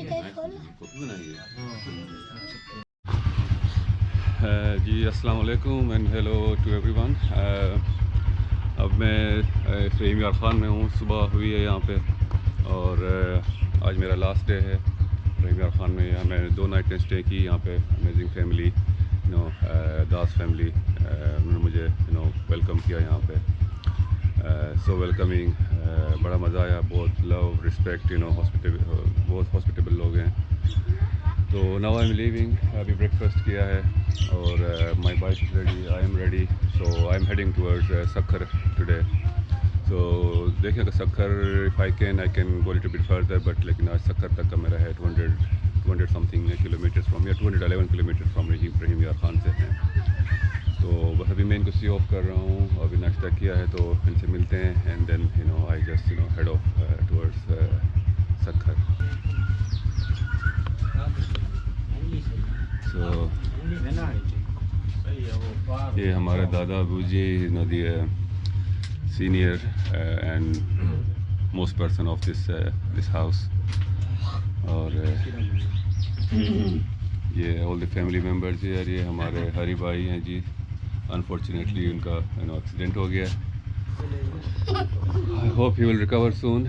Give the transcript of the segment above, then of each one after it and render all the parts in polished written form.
जी अस्सलाम वालेकुम and hello to everyone. अब मैं फ़हीम यार ख़ान में हूँ। सुबह हुई है यहाँ पे और आज मेरा लास्ट डे है फ़हीम यार ख़ान में। यहाँ मैंने 2 नाइटें स्टे की यहाँ पे। अमेजिंग फैमिली, दास फैमिली, उन्होंने मुझे वेलकम किया यहाँ पे। सो वेलकमिंग, बड़ा मज़ा आया। बहुत लव, रिस्पेक्ट, बहुत हॉस्पिटेबल लोग हैं। तो नाउ आई एम लीविंग। अभी ब्रेकफास्ट किया है और my bike is ready, I am ready. So I am heading towards Sukkur today. So देखिए अगर Sukkur if I can go little bit further, but लेकिन आज सक्खर तक का मेरा है 200 समथिंग किलोमीटर्स फ्राम, या 211 किलोमीटर फ्राम फ़हीम यार ख़ान से हैं। तो बस अभी मैं इनको सी ऑफ कर रहा हूँ। अभी नाश्ता किया है तो इनसे मिलते हैं and then I just head off towards Sukkur. So ये हमारे दादा Abu ji the senior and most person of this house. और ये ऑल द फैमिली मेम्बर्स यार, ये हमारे हरी भाई हैं जी। अनफॉर्चुनेटली उनका एक्सीडेंट हो गया। I hope he will recover soon.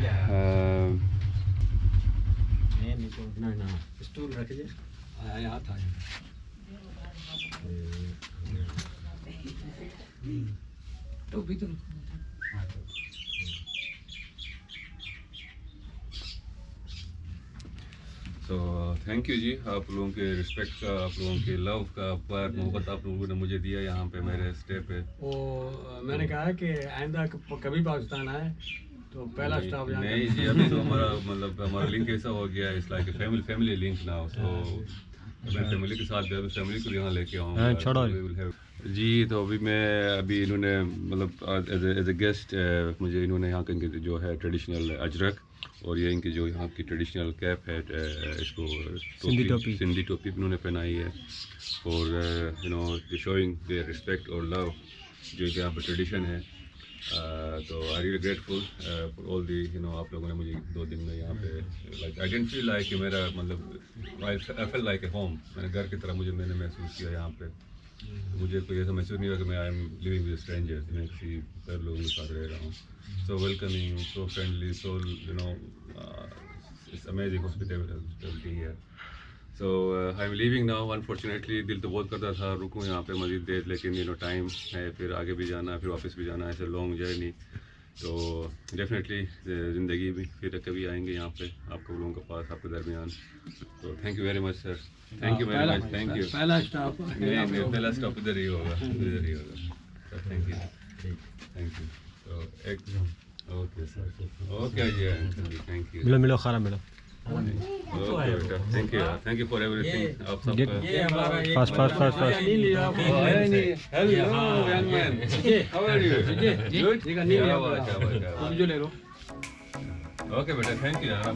तो थैंक यू जी, आप लोगों के रिस्पेक्ट का, आप लोगों के लव का, प्यार मोहब्बत आप लोगों ने मुझे दिया यहाँ पे मेरे स्टे पे। वो मैंने कहा कि आइंदा कभी पाकिस्तान आए तो पहला स्टॉप यहाँ नहीं जी, अभी तो हमारा मतलब हमारा लिंक ऐसा हो गया है, it's like family link now. So मैं फैमिली के साथ फैमिली को यहाँ लेके आऊँगा जी। तो अभी इन्होंने मतलब एज ए गेस्ट मुझे इन्होंने यहाँ के जो है ट्रेडिशनल अजरक और ये इनकी जो यहाँ की ट्रेडिशनल कैप है, इसको सिंधी टोपी इन्होंने पहनाई है। और शोइंग देयर रिस्पेक्ट और लव जो यहाँ पर ट्रेडिशन है। तो I really grateful for all the आप लोगों ने मुझे 2 दिन में यहाँ पे like I didn't feel like मेरा मतलब आई फेल लाइक ए होम। मैंने घर की तरह मैंने महसूस किया यहाँ पे। मुझे कोई ऐसा महसूस नहीं हुआ कि मैं I am living with strangers, मैं किसी पर लोगों के साथ रह रहा हूँ। So welcoming, so friendly, so it's amazing hospitality here. So I am leaving now. Unfortunately दिल तो बहुत करता था रुकूँ यहाँ पे मज़ीद देर, लेकिन टाइम है, फिर आगे भी जाना है, फिर वापस भी जाना है, ऐसे लॉन्ग जर्नी। तो डेफिनेटली ज़िंदगी में फिर कभी आएंगे यहाँ पे आपको लोगों के पास, आपके दरमियान। तो thank you very much sir, thank you very much, thank you. पहला स्टॉप पहला स्टॉप इधर ही होगा, इधर ही होगा sir. Thank you, thank you. तो एक ओके सर, ओके जी, थैंक यू। मिलो खाना मिलो। Thank you for everything. आप सब फास्ट जो ले लो। ओके बेटा, थैंक यू यार,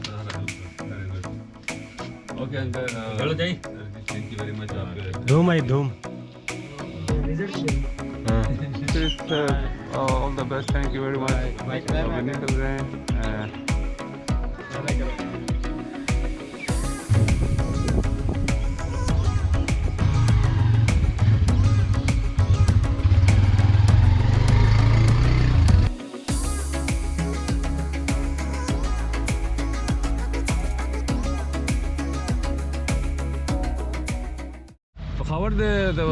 ओके अंकल, चलो जाइए। Thank you very much. आप धूम आई धूम। All the best, thank you very much. अभी निकल रहे हैं। खबर दे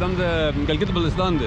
दम से गलगित बल्तिस्तान दे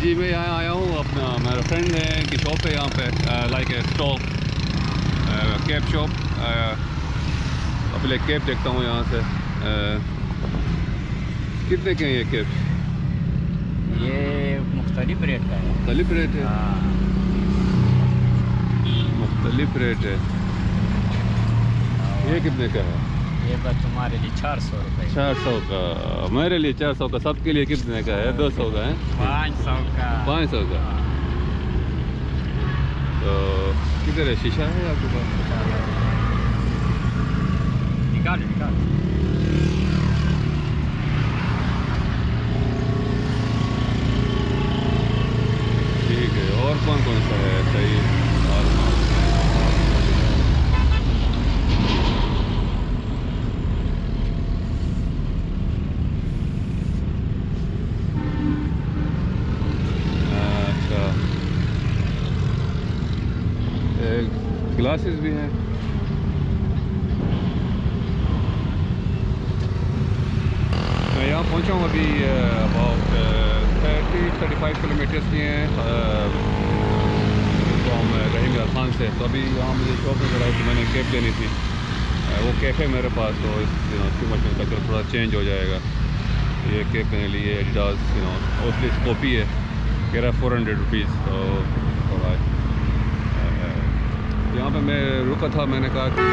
जी। मैं यहाँ आया हूँ, अपना मेरा फ्रेंड है कि शॉप है यहाँ पे, like a stall cap shop. अपने कैप देखता हूँ यहाँ से। कितने के हैं ये कैप? ये मुख्तलिफ रेट का है। मुख्तलिफ रेट है, मुख्तलिफ रेट है। ये कितने का है? ये बस तुम्हारे लिए 400 रुपये। 400 का, मेरे लिए 400 का, सबके लिए कितने का है? 200 का है, 500 का। 500 का। तो किधर है शीशा है आपके पास? निकाल निकाल। और कौन कौन सा है सही? अच्छा, ग्लासेस भी हैं। मैं यहाँ पहुँचा हूँ अभी अबाउट 30-35 किलोमीटर्स की हैं फ्रॉम रहीम यार खान से। तो अभी यहाँ मुझे शॉप नजर आई, तो मैंने कैब लेनी थी। वो कैफ़े मेरे पास, तो इसकी मशीन का चलो थोड़ा चेंज हो जाएगा। ये कैब मैंने ली है एडिडास, उसकी कॉपी है, कह रहा 400 रुपीज़। तो थोड़ा यहाँ पे मैं रुका था, मैंने कहा कि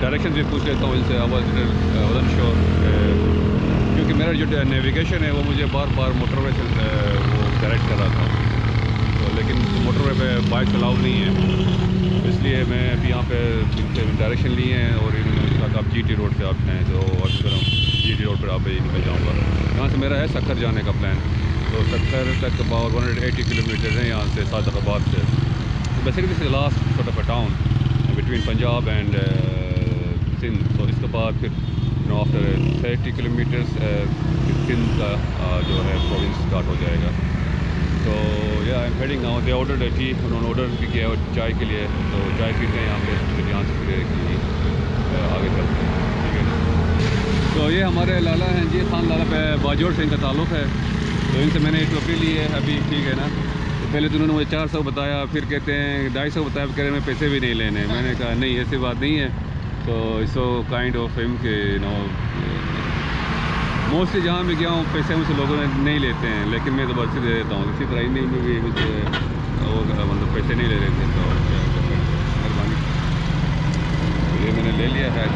डायरेक्शन भी पूछ लेता हूँ इनसे। आई वाज़ श्योर, क्योंकि मेरा जो नेविगेशन है वो मुझे बार बार मोटरवे से वो डायरेक्ट कर रहा था। तो लेकिन मोटरवे पे बाइक अलाउ नहीं है, तो इसलिए मैं अभी यहाँ पे इनसे डायरेक्शन ली है और इन्होंने कहा कि आप जीटी रोड से आप हैं, तो जीटी रोड पर आप निकल जाऊँगा। यहाँ से मेरा है सक्खर जाने का प्लान, तो सक्खर तक अबाउट 180 किलोमीटर है यहाँ से सादकाबाद से। Basically this is last sort of a town between Punjab and Sindh. तो इसके बाद फिर आफ्टर 30 किलोमीटर्स सिंध का जो है प्रोविंस स्टार्ट हो जाएगा। तो या आई am heading now. They ordered a T, उन्होंने ऑर्डर भी किया और चाय के लिए, तो चाय पीते हैं यहाँ पे, फिर यहाँ से फिर आगे चलते हैं, ठीक है ना। तो ये हमारे लाला हैं जी, खान लाला पे बाजोड़ से इनका ताल्लुक़ है। तो इनसे मैंने एक टोकरी ली है अभी, ठीक है ना। तो पहले तो उन्होंने मुझे 400 बताया, फिर कहते हैं 250 बताया, कह रहे मैं पैसे भी नहीं लेने। मैंने कहा नहीं, ऐसी बात नहीं है। तो सो काइंड ऑफ हिम के मोस्टली जहाँ भी गया हूँ पैसे मुझसे लोगों ने नहीं लेते हैं, लेकिन मैं ज़बरदस्ती दे देता हूँ। इसी तरह इन्हीं में भी मुझसे वो मतलब पैसे नहीं ले रहे थे, तो मेहरबानी। ये मैंने ले लिया है।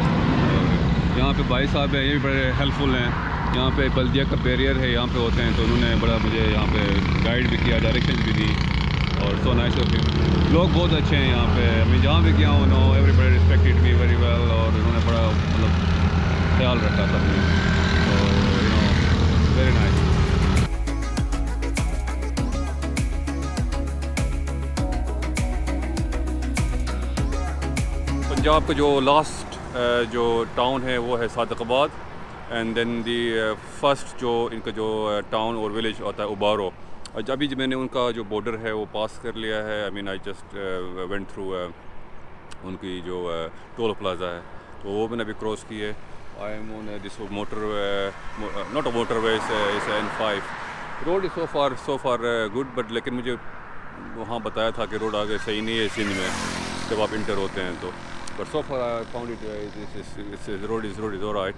यहाँ पे भाई साहब हैं, ये भी बड़े हेल्पफुल हैं। यहाँ पे बल्दिया का बैरियर है, यहाँ पे होते हैं, तो उन्होंने बड़ा मुझे यहाँ पे गाइड भी किया, डायरेक्शन भी दी, और सो नाइस ऑफ हिम। लोग बहुत अच्छे हैं यहाँ पे। मैं जहाँ भी गया हूँ no everybody respected me very well, और उन्होंने बड़ा मतलब ख्याल रखा सबने, तो वेरी नाइस। पंजाब का जो लास्ट जो टाउन है वो है Sadiqabad, and then the first जो इनका जो टाउन और विलेज आता है उबारो। और अभी जब मैंने उनका जो बॉर्डर है वो पास कर लिया है। I mean I just went through उनकी जो टोल प्लाजा है, तो वो मैंने अभी क्रॉस की है। I am on this motor, not a motorway, इस N5 road is so far good, but लेकिन मुझे वहाँ बताया था कि रोड आगे सही नहीं है सिंध में जब आप इंटर होते हैं तो। But so far I found it road is alright.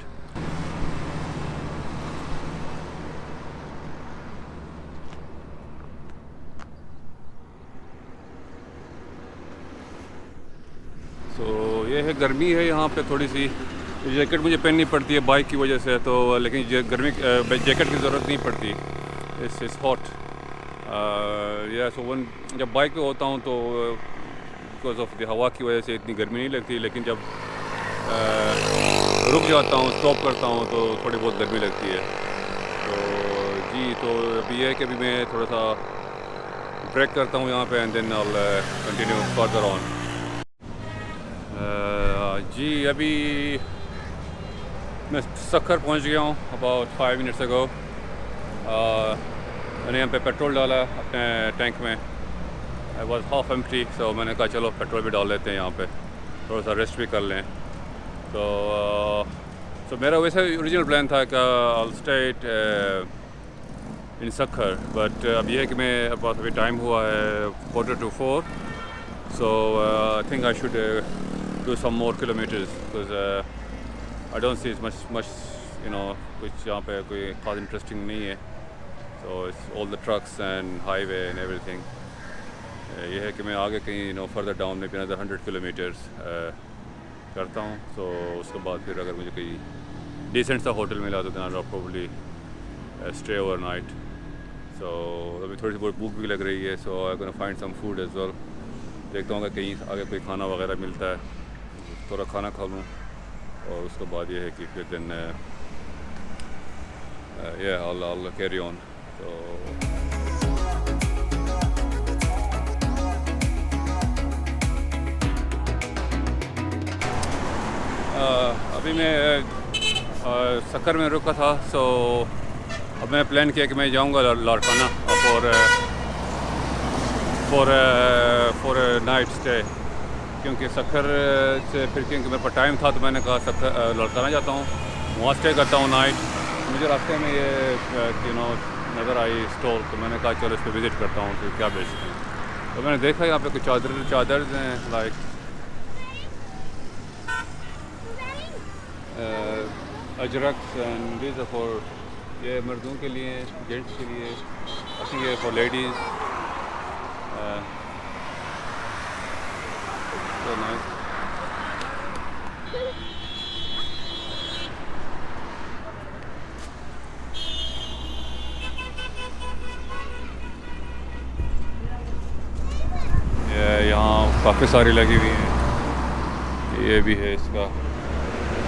तो ये है, गर्मी है यहाँ पे थोड़ी सी। जैकेट मुझे पहननी पड़ती है बाइक की वजह से, तो लेकिन गर्मी जैकेट की ज़रूरत नहीं पड़ती। इट्स हॉट या सो वन जब बाइक पे होता हूँ तो बिकॉज ऑफ द हवा की वजह से इतनी गर्मी नहीं लगती, लेकिन जब रुक जाता हूँ, स्टॉप करता हूँ, तो थोड़ी बहुत गर्मी लगती है। तो जी, तो अभी यह है कि अभी मैं थोड़ा सा ब्रेक करता हूँ यहाँ पे, and then I will continue further on. जी, अभी मैं सक्खर पहुँच गया हूँ अबाउट 5 मिनट्स अगो। मैंने यहाँ पे पेट्रोल डाला अपने टैंक में। आई वॉज हाफ एम्प्टी, सो मैंने कहा चलो पेट्रोल भी डाल लेते हैं यहाँ पे, थोड़ा सा रेस्ट भी कर लें। तो मेरा वैसे ओरिजिनल प्लान था कि I will stay in Sukkur, but अब यह है कि मैं पास अभी टाइम हुआ है 3:45, so I think I should do some more kilometers because I don't see much कुछ यहाँ पे कोई खास इंटरेस्टिंग नहीं है। So it's all the trucks and highway and everything. ये है कि मैं आगे कहीं further down में another 100 kilometers करता हूँ। So उसके बाद फिर अगर मुझे कोई decent सा होटल मिला तो then I'll probably stay overnight. So अभी थोड़ी सी बहुत भूख भी लग रही है, so I'm gonna find some food as well. देखता हूँ कि कहीं आगे कोई खाना वगैरह मिलता है, थोड़ा खाना खा लूँ, और उसके बाद ये है कि फिर दिन I'll carry on. So अभी मैं सक्कर में रुका था, सो अब मैं प्लान किया कि मैं जाऊंगा लाड़काना फॉर नाइट स्टे, क्योंकि सक्कर से फिर क्योंकि मेरे पास टाइम था तो मैंने कहा सक्कर लाड़काना जाता हूँ, वहाँ स्टे करता हूँ नाइट। मुझे रास्ते में ये नज़र आई स्टॉल, तो मैंने कहा चलो इस पर विज़िट करता हूँ कि क्या बेचते हैं। तो मैंने देखा यहाँ पे कुछ चादर हैं, like Ajrak and this for, ये मर्दों के लिए, जेंट्स के लिए, आई थिंक ये फॉर लेडीज़। So nice. यहाँ काफ़ी सारी लगी हुई हैं, ये भी है इसका,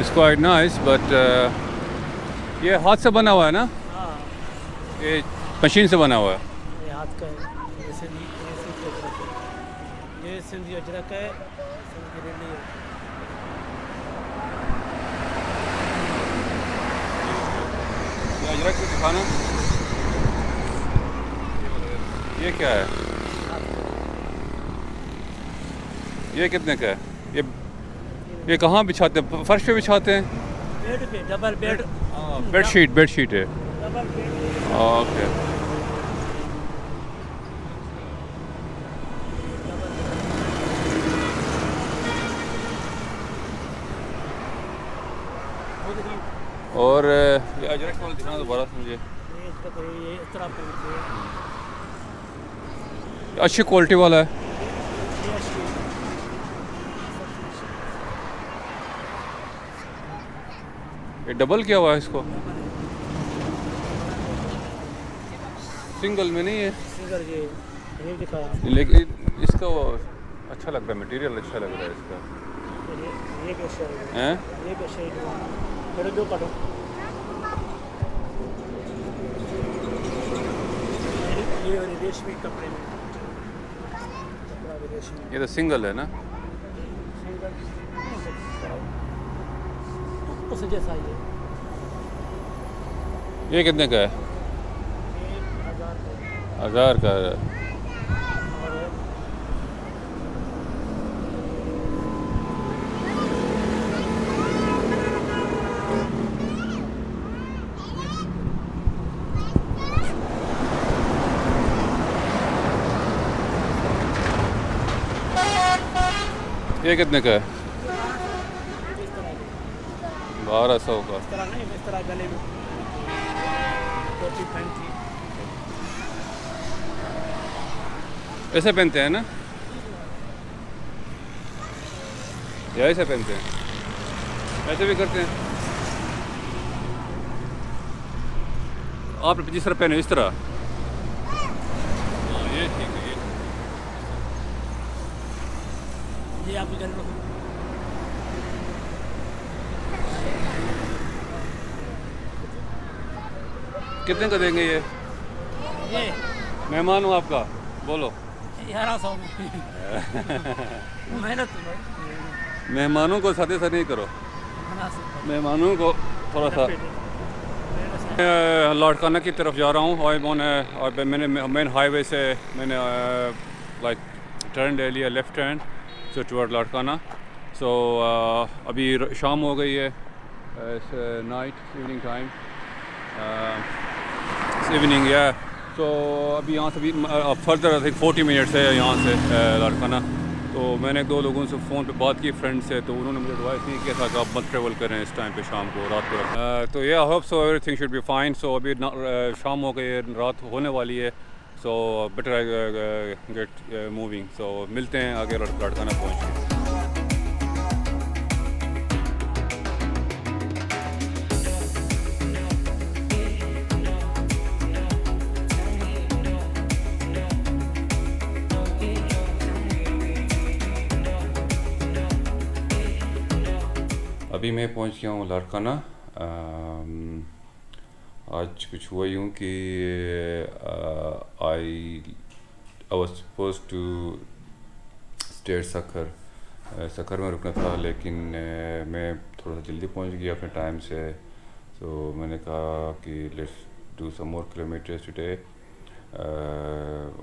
इसको आई नाइस, बट ये हाथ से बना हुआ है ना, हाँ, ये मशीन से बना हुआ है। ये हाथ का है, ये सिंधी अजरक है, ये सिंधी अजरक है, सिंधी रेली है। ये अजरक भी दिखाना, ये क्या है, ये कितने का है, ये कहाँ बिछाते हैं, फर्श पे बिछाते हैं? बेड पे, डबल बेड, बेड शीट है। Double bed. ओके, और ये अजरक वाला दिखाना दोबारा से मुझे। ये इस तरह पहनते हैं, अच्छी क्वालिटी वाला है। ये अच्छी है। ये डबल किया हुआ है इसको, सिंगल में नहीं है, सिंगर ये दिखाया, लेकिन इसका वो अच्छा लग रहा है, मटेरियल अच्छा लग रहा है इसका। ये कैसे है, हैं? ये कैसे है, मेरे दो काटो, ये वाली रेशमी कपड़े में, कपड़ा भी रेशमी, ये तो सिंगल है ना? सिंगर उस जैसा ये कितने का है? ये 1000 1000 का है। और ये कितने का है? इस तरह 1200 का। इस तरह नहीं, इस तरह गले में टोपी पहनती, ऐसे पहनते हैं ना, या ऐसे पहनते हैं, ऐसे भी करते हैं आप जिस तरह पहने इस तरह। हाँ, ये ठीक है। ये आप गले में कितने का देंगे ये? ये मेहमान हूँ आपका, बोलो। 1100 में मेहनत मेहमानों को साथे साथ नहीं करो, मुनासिब मेहमानों को थोड़ा सा। लाड़काना की तरफ जा रहा हूँ और मैंने मेन हाईवे से मैंने लाइक टर्न ले लिया, लेफ़्ट टर्न, सो टुवर्ड लाड़काना। सो अभी शाम हो गई है, नाइट इवनिंग टाइम, इवनिंग या। तो अभी यहाँ से भी फर्दर आई थिंक 40 मिनट्स है यहाँ से लाड़काना। तो मैंने 2 लोगों से फ़ोन पे बात की, फ्रेंड से, तो उन्होंने मुझे एडवाइस नहीं किया था कि आप मत ट्रेवल करें इस टाइम पे, शाम को, रात को। तो ये I hope so everything should be fine. So अभी शाम हो गई, रात होने वाली है, so better get moving. So मिलते हैं आगे लाड़काना पहुँच के। अभी मैं पहुंच गया हूँ लाड़काना। आज कुछ हुआ यूँ कि I was suppose to stay Sukkur में रुकना था, लेकिन मैं थोड़ा सा जल्दी पहुंच गया अपने टाइम से। तो मैंने कहा कि let's do some more kilometres today.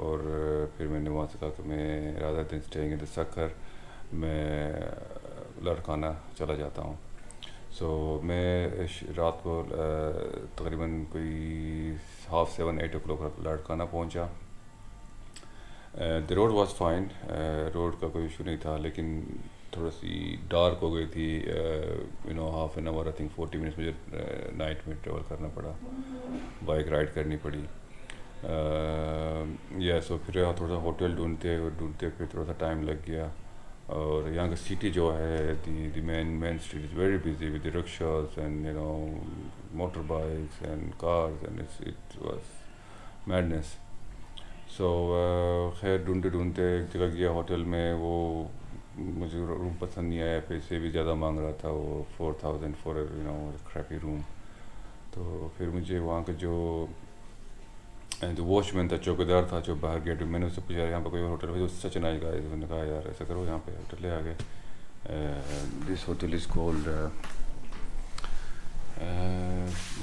और फिर मैंने वहाँ से कहा कि मैं rather than staying in the Sukkur मैं लाड़काना चला जाता हूँ। सो मैं रात को तकरीबन कोई 7:30 8 o'clock लाड़काना पहुँचा। The road was fine, road का कोई इशू नहीं था, लेकिन थोड़ा सी डार्क हो गई थी। Half an hour I think 40 minutes मुझे नाइट में ट्रेवल करना पड़ा, बाइक राइड करनी पड़ी। या सो फिर यहाँ थोड़ा सा होटल ढूंढते फिर थोड़ा सा टाइम लग गया। और यहाँ का सिटी जो है the main street is very busy with rickshaws and motor bikes and cars and it was madness. So खैर ढूंढते एक जगह गया होटल में, वो मुझे रूम पसंद नहीं आया, पैसे भी ज़्यादा मांग रहा था वो 4000 फॉर क्रैपी रूम। तो फिर मुझे वहाँ का जो वॉचमैन था, चौकीदार था जो बाहर गेट, मैंने उससे पूछा यहाँ पर कोई होटल है? Such nice guy. उसने कहा यार ऐसा करो यहाँ पे होटल ले आ गए। This hotel is called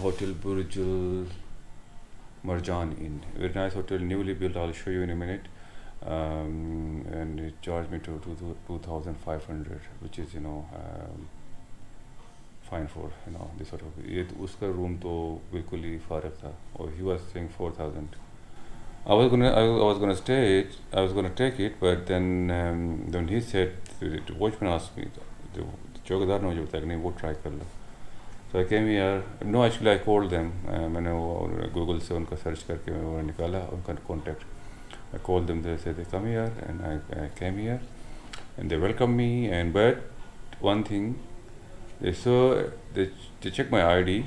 hotel बुर्जुल Marjan Inn. Very nice hotel, newly built. I'll show you in a minute. And it charged me to 2,500, which is fine for this sort of. ये उसका room तो बिल्कुल ही फारग था, और he was saying 4,000. I was gonna stay it. I was gonna take it, but then he said, the watchman asked me, the चौकीदार ने मुझे बताया कि नहीं वो try कर लो। So I came here. No, actually I called them. मैंने वो Google से उनका सर्च करके मैं वो निकाला उनका contact. I called them. They said they come here, and I came here, and they welcomed me. And but one thing, they checked my ID.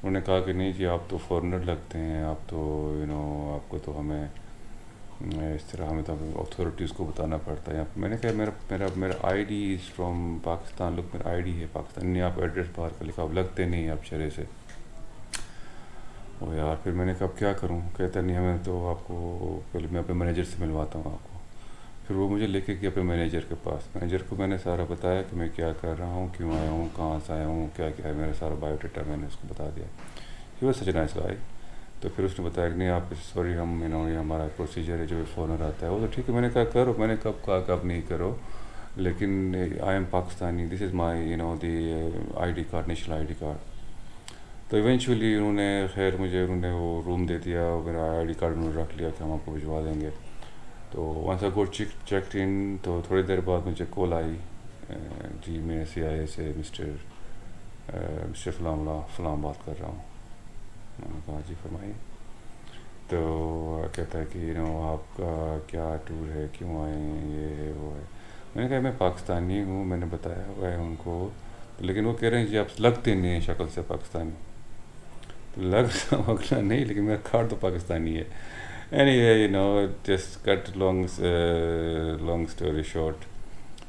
उन्होंने कहा कि नहीं जी आप तो फॉरेनर लगते हैं, आप तो आपको तो हमें इस तरह हमें तो अथॉरिटीज़ को बताना पड़ता है। मैंने कहा मेरा आईडी इज़ फ्रॉम पाकिस्तान। लोग मेरा आईडी है पाकिस्तान, नहीं आप एड्रेस बाहर का लिखा, आप लगते नहीं आप शहर से। ओ यार, फिर मैंने कहा अब क्या करूं? कहता नहीं हमें तो आपको पहले मैं अपने मैनेजर से मिलवाता हूं आपको। फिर वो मुझे लेके गया अपने मैनेजर के पास। मैनेजर को मैंने सारा बताया कि मैं क्या कर रहा हूँ, क्यों आया हूँ, कहाँ से आया हूँ, क्या क्या है, मेरा सारा बायोडाटा मैंने उसको बता दिया। He was such a nice guy. तो फिर उसने बताया कि नहीं आप सॉरी हम ये हमारा प्रोसीजर है, जो भी फॉरनर आता है वो तो ठीक है। मैंने कहा करो, मैंने कब कहा कब नहीं करो, लेकिन I am Pakistani, this is my the ID card, national ID card. तो इवेंचुअली उन्होंने वो रूम दे दिया, मेरा ID कार्ड उन्होंने रख लिया कि हम आपको भिजवा देंगे। तो once I got checked in, तो थोड़ी देर बाद मुझे कॉल आई, जी मैं CIA से मिस्टर फलां बात कर रहा हूँ। मैंने कहा जी फरमाइए। तो कहता है कि आपका क्या टूर है, क्यों आए हैं, ये है वो है। मैंने कहा मैं पाकिस्तानी हूँ, मैंने बताया हुआ है उनको। तो लेकिन वो कह रहे हैं जी आप लगते नहीं हैं शक्ल से पाकिस्तानी। तो लग समझना नहीं, लेकिन मेरा कार्ड तो पाकिस्तानी है। Anyway just cut long story short.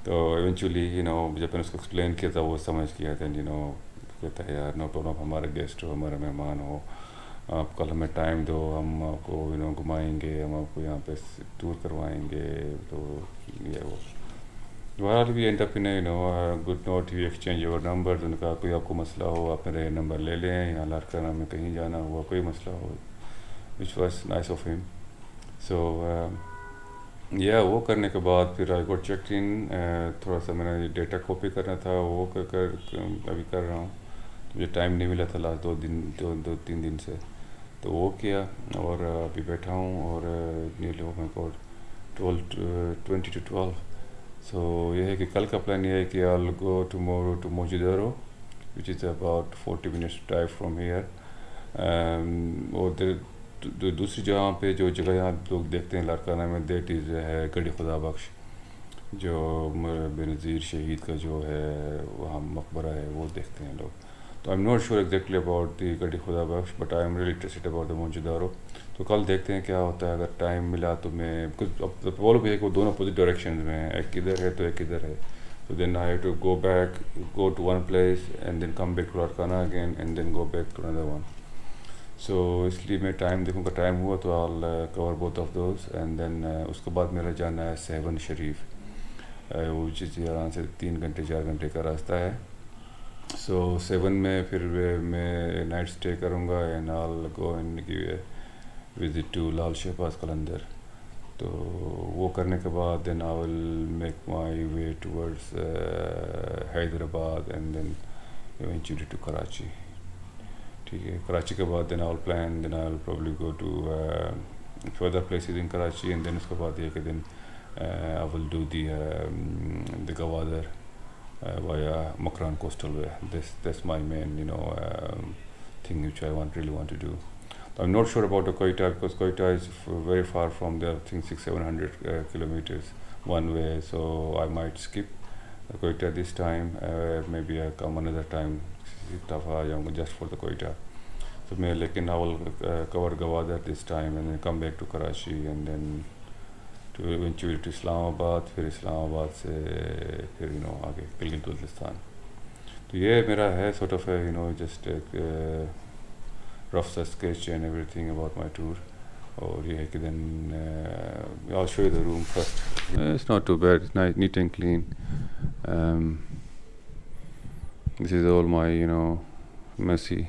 तो इवेंचुअली जब मैंने उसको एक्सप्लेन किया था वो समझ गया था। कहता है यार नो प्रॉब्लम, हमारा गेस्ट हो, हमारा मेहमान हो, आप कल हमें टाइम दो, हम आपको घुमाएंगे, हम आपको यहाँ पे टूर करवाएंगे। तो ये वो बहरहाल भी end up in good note, we exchange your number. उनका कोई आपको मसला हो आप मेरे नंबर ले लें, यहाँ लाड़काना में कहीं जाना हुआ कोई मसला हो, which was nice of him. So वो करने के बाद फिर आई गॉट चेक इन। थोड़ा सा मैंने डेटा कॉपी करना था, वो अभी कर रहा हूँ। मुझे टाइम नहीं मिला था लास्ट 2-3 दिन से, तो वो किया और अभी बैठा हूँ। और nearly oh my god 20 to 12। So ये है कि कल का प्लान ये है कि I will go tomorrow to Mohenjodaro, which is about 40 minutes drive from here. और दूसरी जगह पे जो जगह यहाँ लोग देखते हैं लाड़काना में, दैट इज़ है गढ़ी खुदा बख्श, जो बेनज़ीर शहीद का जो है वहाँ मकबरा है, वो देखते हैं लोग। तो I am not sure exactly about the Garhi Khuda Bakhsh, but I am really interested about the Mohenjodaro. तो कल देखते हैं क्या होता है, अगर टाइम मिला तो मैं कुछ अब वो भी है कि वो दोनों अपोजिट डायरेक्शन में है, एक इधर है तो एक इधर है। तो then I have to go to one place and then come back to Larkana again and then go back to another one. So इसलिए मैं टाइम देखूँगा, टाइम हुआ तो I cover both of those. And then उसके बाद मेरा जाना है सहवन शरीफ, वो जिस यहाँ से 3 घंटे 4 घंटे का रास्ता है। सो 7 में फिर मैं नाइट स्टे करूँगा and I go and give visit to Lal Shahbaz Qalandar. तो वो करने के बाद then I will make my way towards Hyderabad and then eventually to Karachi. ठीक है, कराची के बाद then I will plan, then I will probably go to further places in Karachi, and then उसके बाद ये कि then I will do the Gwadar via Makran Coastal Way. That's my main thing which I really want to do. I'm not sure about the Quetta because Quetta is very far from there. I think 600-700 kilometers one way, so I might skip Quetta this time. Maybe I come another time just for the Quetta. So lekin I will cover Gwadar this time and then come back to Karachi and then to eventually to Islamabad, फिर इस्लामाबाद से फिर आगे गिलगित-बल्तिस्तान. तो ये मेरा है sort of just a rough sketch and everything about my tour. और ये है कि then I'll show you the room first. It's not too bad. It's nice, neat and clean. This is all my messy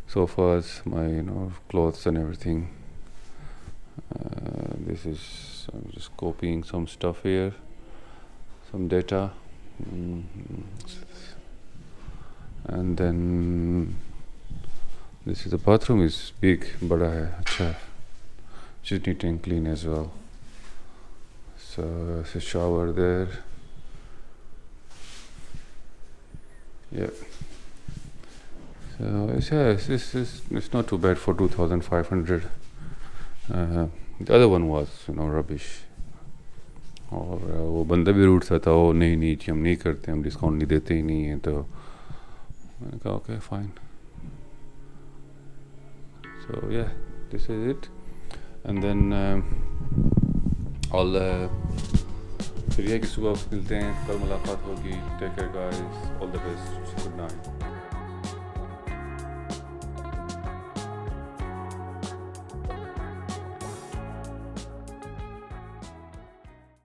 sofas, my clothes and everything. This is, I'm just copying some stuff here, some data, and then this is the bathroom. Is big, bada hai, acha, just neat and clean as well. So there's a shower there. Yeah. So it's not too bad for 2,500. The other one was rubbish. और वो बंदा भी root सा था, वो नहीं हम नहीं करते, हम डिस्काउंट नहीं देते ही नहीं है. तो मैंने कहा okay fine. So yeah, this is it. And then फिर यह कि सुबह मिलते हैं, कल मुलाकात होगी. Take care guys, all the best, good night.